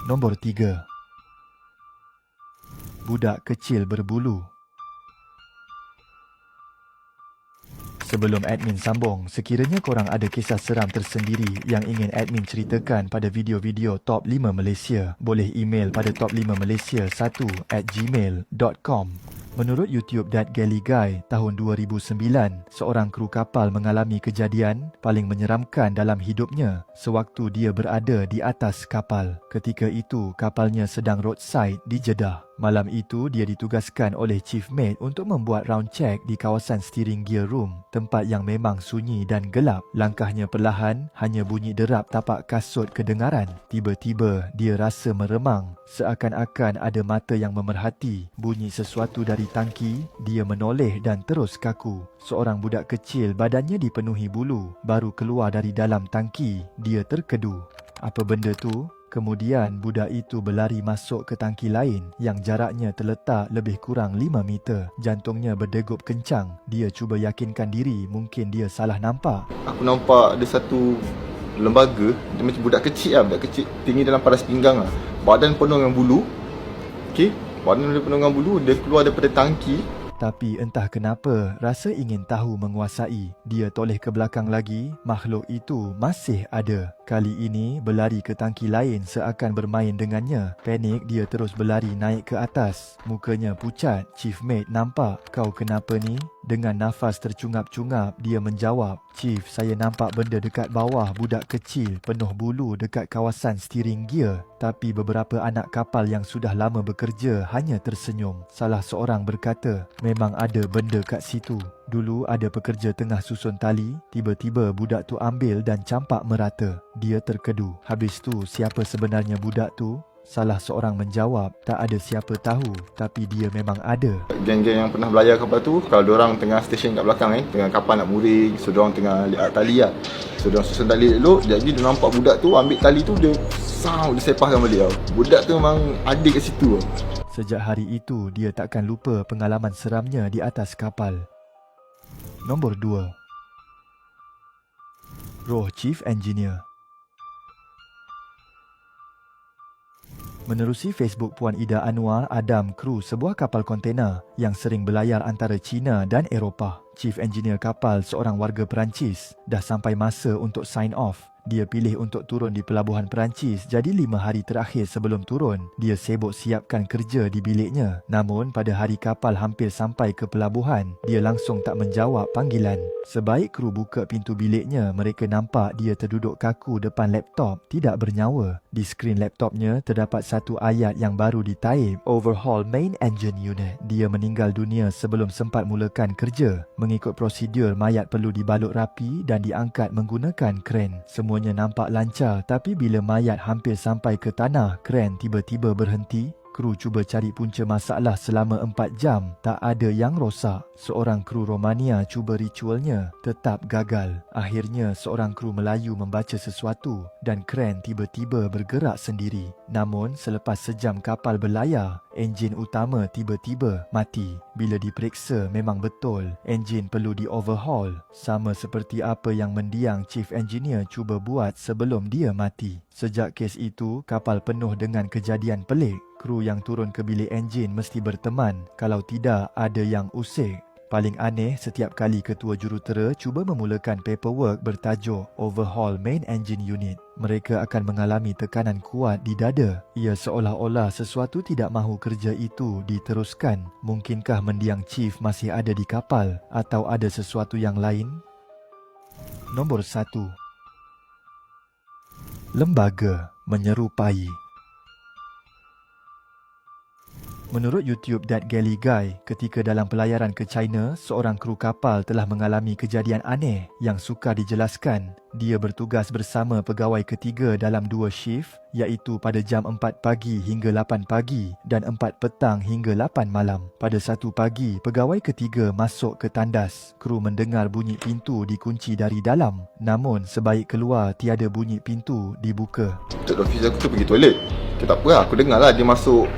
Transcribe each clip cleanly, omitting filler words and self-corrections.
Nombor 3. Budak kecil berbulu. Sebelum admin sambung, sekiranya korang ada kisah seram tersendiri yang ingin admin ceritakan pada video-video Top 5 Malaysia, boleh email pada top5malaysia1@gmail.com. Menurut YouTube That Galley Guy, tahun 2009, seorang kru kapal mengalami kejadian paling menyeramkan dalam hidupnya sewaktu dia berada di atas kapal. Ketika itu, kapalnya sedang roadside di Jeddah. Malam itu, dia ditugaskan oleh chief mate untuk membuat round check di kawasan steering gear room, tempat yang memang sunyi dan gelap. Langkahnya perlahan, hanya bunyi derap tapak kasut kedengaran. Tiba-tiba, dia rasa meremang, seakan-akan ada mata yang memerhati. Bunyi sesuatu dari tangki, dia menoleh dan terus kaku. Seorang budak kecil, badannya dipenuhi bulu, baru keluar dari dalam tangki. Dia terkedu. Apa benda tu? Kemudian budak itu berlari masuk ke tangki lain yang jaraknya terletak lebih kurang 5 meter. Jantungnya berdegup kencang. Dia cuba yakinkan diri mungkin dia salah nampak. Aku nampak ada satu lembaga, dia macam budak kecil budak kecil tinggi dalam paras pinggang Badan penuh dengan bulu. Okey, badan dia penuh dengan bulu, dia keluar daripada tangki. Tapi entah kenapa, rasa ingin tahu menguasai. Dia toleh ke belakang lagi, makhluk itu masih ada. Kali ini berlari ke tangki lain seakan bermain dengannya. Panik, dia terus berlari naik ke atas. Mukanya pucat. Chief mate nampak. Kau kenapa ni? Dengan nafas tercungap-cungap, dia menjawab, Chief, saya nampak benda dekat bawah budak kecil penuh bulu dekat kawasan steering gear. Tapi beberapa anak kapal yang sudah lama bekerja hanya tersenyum. Salah seorang berkata, memang ada benda kat situ. Dulu ada pekerja tengah susun tali, tiba-tiba budak tu ambil dan campak merata. Dia terkedu. Habis tu, siapa sebenarnya budak tu? Salah seorang menjawab, tak ada siapa tahu, tapi dia memang ada. Geng-geng yang pernah belayar kapal tu, kalau diorang tengah stesen kat belakang tengah kapal nak mooring, so diorang tengah lihat tali So diorang susun tali elok, jadi dia nampak budak tu ambil tali tu, dia sepahkan balik Budak tu memang ada kat situ Sejak hari itu, dia takkan lupa pengalaman seramnya di atas kapal. Nombor 2. Roh Chief Engineer. Menerusi Facebook Puan Ida Anwar Adam, kru sebuah kapal kontena yang sering berlayar antara China dan Eropah. Chief Engineer kapal, seorang warga Perancis, dah sampai masa untuk sign off. Dia pilih untuk turun di pelabuhan Perancis, jadi 5 hari terakhir sebelum turun, dia sibuk siapkan kerja di biliknya. Namun, pada hari kapal hampir sampai ke pelabuhan, dia langsung tak menjawab panggilan. Sebaik kru buka pintu biliknya, mereka nampak dia terduduk kaku depan laptop, tidak bernyawa. Di skrin laptopnya, terdapat satu ayat yang baru ditaip, Overhaul Main Engine Unit. Dia meninggal dunia sebelum sempat mulakan kerja. Mengikut prosedur, mayat perlu dibalut rapi dan diangkat menggunakan kren. Semuanya nampak lancar, tapi bila mayat hampir sampai ke tanah, kren tiba-tiba berhenti. Kru cuba cari punca masalah selama 4 jam, tak ada yang rosak. Seorang kru Romania cuba ritualnya, tetap gagal. Akhirnya, seorang kru Melayu membaca sesuatu dan kren tiba-tiba bergerak sendiri. Namun, selepas sejam kapal berlayar, enjin utama tiba-tiba mati. Bila diperiksa, memang betul, enjin perlu di-overhaul. Sama seperti apa yang mendiang Chief Engineer cuba buat sebelum dia mati. Sejak kes itu, kapal penuh dengan kejadian pelik. Kru yang turun ke bilik enjin mesti berteman, kalau tidak ada yang usik. Paling aneh, setiap kali ketua jurutera cuba memulakan paperwork bertajuk Overhaul Main Engine Unit, mereka akan mengalami tekanan kuat di dada. Ia seolah-olah sesuatu tidak mahu kerja itu diteruskan. Mungkinkah mendiang chief masih ada di kapal atau ada sesuatu yang lain? Nombor 1. Lembaga menyerupai. Menurut YouTube That Galley Guy, ketika dalam pelayaran ke China, seorang kru kapal telah mengalami kejadian aneh yang sukar dijelaskan. Dia bertugas bersama pegawai ketiga dalam 2 shift, iaitu pada jam 4 pagi hingga 8 pagi dan 4 petang hingga 8 malam. Pada 1 pagi, pegawai ketiga masuk ke tandas. Kru mendengar bunyi pintu dikunci dari dalam. Namun, sebaik keluar, tiada bunyi pintu dibuka. Tok office aku tu pergi toilet. Tak apa lah, aku dengar lah dia masuk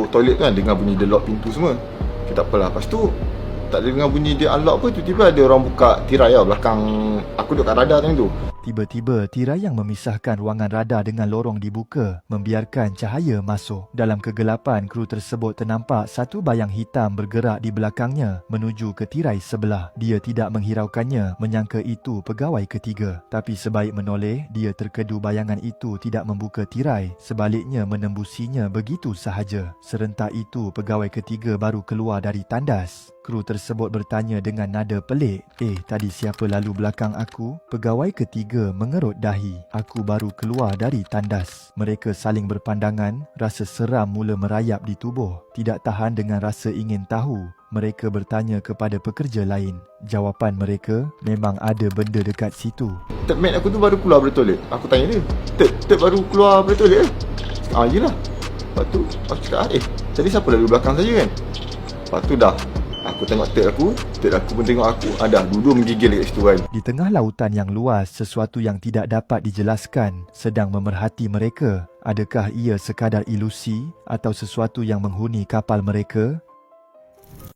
toilet tu kan, dengar bunyi dia lock pintu semua. Tak apalah, lepas tu tak ada dengar bunyi dia unlock pun, tiba-tiba ada orang buka tirai belakang. Aku duduk kat radar time tu. Tiba-tiba, tirai yang memisahkan ruangan radar dengan lorong dibuka, membiarkan cahaya masuk. Dalam kegelapan, kru tersebut ternampak satu bayang hitam bergerak di belakangnya menuju ke tirai sebelah. Dia tidak menghiraukannya, menyangka itu pegawai ketiga. Tapi sebaik menoleh, dia terkedu bayangan itu tidak membuka tirai, sebaliknya menembusinya begitu sahaja. Serentak itu, pegawai ketiga baru keluar dari tandas. Kru tersebut bertanya dengan nada pelik, tadi siapa lalu belakang aku? Pegawai ketiga mengerut dahi. Aku baru keluar dari tandas. Mereka saling berpandangan, rasa seram mula merayap di tubuh. Tidak tahan dengan rasa ingin tahu, mereka bertanya kepada pekerja lain. Jawapan mereka, memang ada benda dekat situ. Third mate aku tu baru keluar dari toilet. Aku tanya dia, Third baru keluar dari toilet ke? Yelah. Lepas tu aku cakap, tadi siapa lalu belakang saya kan? Lepas tu dah aku tengok third aku pun tengok aku. Dua-dua menggigil dekat situ kan. Di tengah lautan yang luas, sesuatu yang tidak dapat dijelaskan sedang memerhati mereka. Adakah ia sekadar ilusi atau sesuatu yang menghuni kapal mereka?